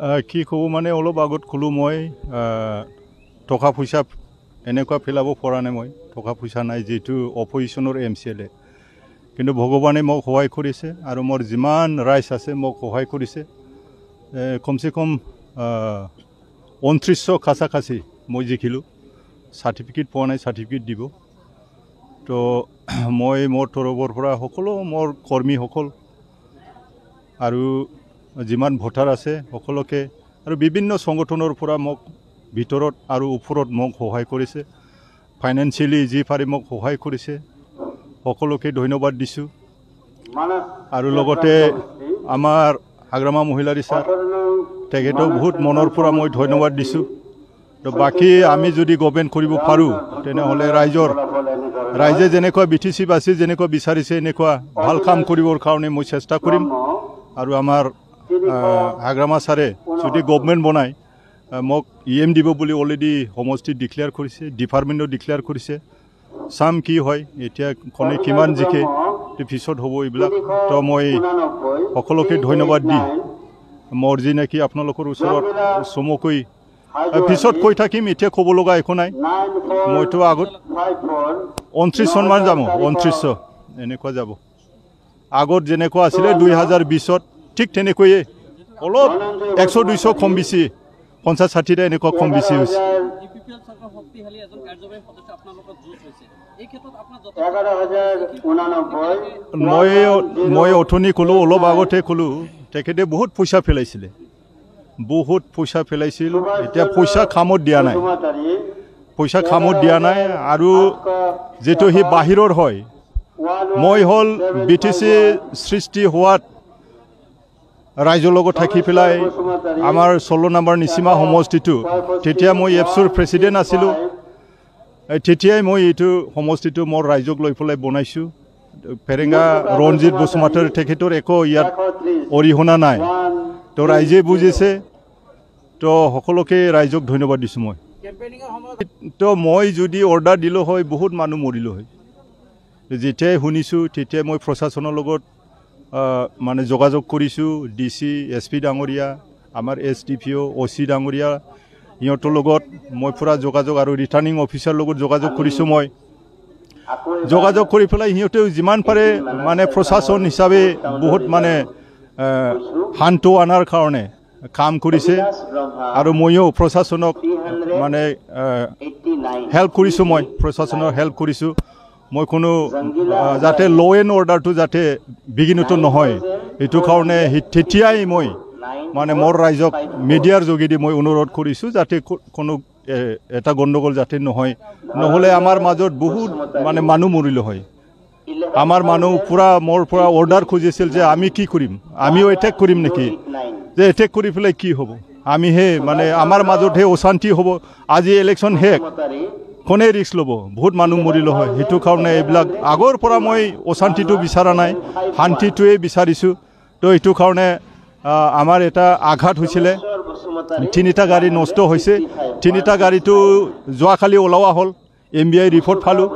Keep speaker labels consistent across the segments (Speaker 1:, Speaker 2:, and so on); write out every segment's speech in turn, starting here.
Speaker 1: কি ক'ব মানে অলপ আগত ক'লোঁ মই টকা পইচা এনেকুৱা পেলাব পৰা নাই মই টকা পইচা নাই যিটো অপজিশ্যনৰ MCLA কিন্তু ভগৱানে মোক সহায় কৰিছে আৰু মোৰ যিমান ৰাইজ আছে মোক সহায় কৰিছে কমচে কম 2900 কাছাকাছি মই জিকিলোঁ চাৰ্টিফিকেট পোৱা নাই চাৰ্টিফিকেট দিব তো মই মোৰ তৰফৰ পৰা সকলো মোৰ কৰ্মীসকল আৰু যিমান ভোটাৰ আছে সকলোকে আৰু বিভিন্ন সংগঠনৰ পৰা মোক ভিতৰত আৰু ওপৰত মোক সহায় কৰিছে ফাইনেন্সিয়েলি যি পাৰি মোক সহায় কৰিছে সকলোকে ধন্যবাদ দিছোঁ আৰু লগতে আমাৰ হাগ্ৰামা মহিলাৰী ছাৰ তেখেতক বহুত মনৰ পৰা মই ধন্যবাদ দিছোঁ তো বাকী আমি যদি গভৰ্ণমেণ্ট কৰিব পাৰোঁ তেনেহ'লে ৰাইজে যেনেকুৱা BTC বাছি যেনেকুৱা বিচাৰিছে এনেকুৱা ভাল কাম কৰিবৰ কাৰণে মই চেষ্টা কৰিম আৰু আমাৰ হাগ্ৰামা ছাৰে যদি গভৰ্ণমেণ্ট বনায় মোক EM দিব বুলি অলৰেডি সমষ্টি ডিক্লেয়াৰ কৰিছে ডিপাৰ্টমেণ্টও ডিক্লেয়াৰ কৰিছে চাম কি হয় এতিয়া কোনে কিমান জিকে পিছত হ'ব এইবিলাক তো মই সকলোকে ধন্যবাদ দি মোৰ যি নেকি আপোনালোকৰ ওচৰত চমুকৈ পিছত কৈ থাকিম এতিয়া ক'ব লগা একো নাই মইতো আগত 29 চনমান যাম 2900 এনেকুৱা যাব আগত যেনেকুৱা আছিলে 2020ত ঠিক তেনেকৈয়ে অলপ 100-200 কম বেছি 50-60টা এনেকুৱা কম বেছি হৈছে মই অথনি ক'লোঁ অলপ আগতে ক'লোঁ তেখেতে বহুত পইচা পেলাইছিল এতিয়া পইচা কামত দিয়া নাই আৰু যেটো হি বাহিৰৰ হয় মই হল BTC সৃষ্টি হোৱাত ৰাইজৰ লগত থাকি পেলাই আমাৰ 16 নম্বৰ নিচিমা সমষ্টিটো তেতিয়া মই এপছৰ প্ৰেচিডেণ্ট আছিলোঁ তেতিয়াই মই এইটো সমষ্টিটো মোৰ ৰাইজক লৈ পেলাই বনাইছোঁ ফেৰেঙা ৰঞ্জিত বসুমতাৰী তেখেতৰ একো ইয়াত অৰিহণা নাই তো ৰাইজে বুজিছে তো সকলোকে ৰাইজক ধন্যবাদ দিছোঁ মই তো মই যদি অৰ্ডাৰ দিলোঁ হয় বহুত মানুহ মৰিলোঁ হয় যেতিয়াই শুনিছোঁ তেতিয়াই মই প্ৰশাসনৰ লগত মানে যোগাযোগ কৰিছোঁ DC SP ডাঙৰীয়া আমাৰ SDPO OC ডাঙৰীয়া ইহঁতৰ লগত মই পুৰা যোগাযোগ আৰু ৰিটাৰ্নিং অফিচাৰ লগত যোগাযোগ কৰিছোঁ মই যোগাযোগ কৰি পেলাই সিহঁতেও যিমান পাৰে মানে প্ৰশাসন হিচাপে বহুত মানে শান্ত আনাৰ কাৰণে কাম কৰিছে আৰু মইও প্ৰশাসনক মানে হেল্প কৰিছোঁ মই প্ৰশাসনৰ হেল্প কৰিছোঁ মই কোনো যাতে ল এণ্ড অৰ্ডাৰটো যাতে বিঘ্নিত নহয় এইটো কাৰণে তেতিয়াই মই মানে মোৰ ৰাইজক মিডিয়াৰ যোগেদি মই অনুৰোধ কৰিছোঁ যাতে কোনো এটা গণ্ডগোল যাতে নহয় নহ'লে আমাৰ মাজত বহুত মানে মানুহ মৰিলে হয় আমাৰ মানুহ পুৰা মোৰ পৰা অৰ্ডাৰ খুজিছিল যে আমি কি কৰিম আমিও এটেক কৰিম নেকি যে এটেক কৰি পেলাই কি হ'ব আমি হে মানে আমাৰ মাজত হে অশান্তি হ'ব আজি ইলেকশ্যন শেষ কোনে ৰিস্ক ল'ব বহুত মানুহ মৰিলে হয় সেইটো কাৰণে এইবিলাক আগৰ পৰা মই অশান্তিটো বিচৰা নাই শান্তিটোৱে বিচাৰিছোঁ তো এইটো কাৰণে আমাৰ এটা আঘাত হৈছিলে 3টা গাড়ী নষ্ট হৈছে 3টা গাড়ীটো যোৱাকালি ওলোৱা হ'ল MBI ৰিপৰ্ট পালোঁ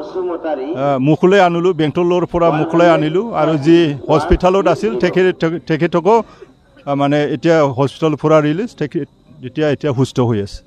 Speaker 1: মুখলৈ আনিলোঁ বেংটলৰ পৰা মুখলৈ আনিলোঁ আৰু যি হস্পিটেলত আছিল তেখেতকো মানে এতিয়া হস্পিটেলৰ পৰা ৰিলিজ এতিয়া সুস্থ হৈ আছে